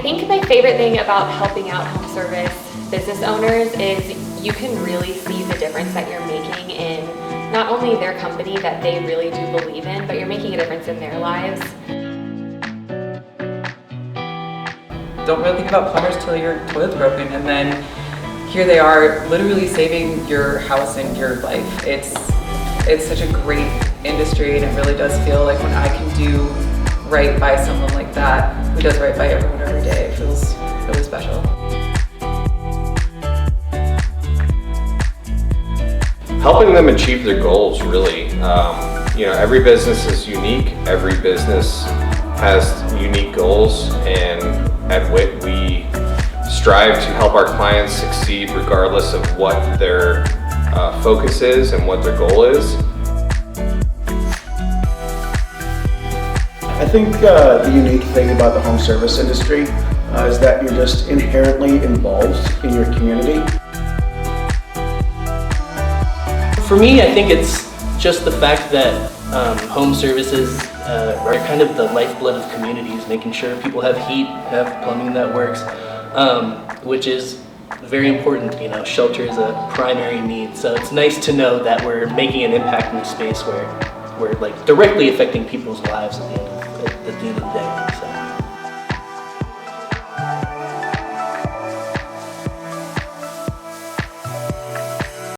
think my favorite thing about helping out home service business owners is you can really see the difference that you're making in not only their company that they really do believe in, but you're making a difference in their lives. Don't really think about plumbers till your toilet's broken, and then here they are literally saving your house and your life. It's such a great industry, and it really does feel like when I can do right by someone like that, who does right by everyone every day, it feels really special. Helping them achieve their goals, really. Every business is unique. Every business has unique goals, and at WIT we strive to help our clients succeed regardless of what their focus is and what their goal is. I think the unique thing about the home service industry is that you're just inherently involved in your community. For me, I think it's just the fact that home services are kind of the lifeblood of communities, making sure people have heat, have plumbing that works, which is very important. Shelter is a primary need, so it's nice to know that we're making an impact in a space where we're directly affecting people's lives at the end of the day. So.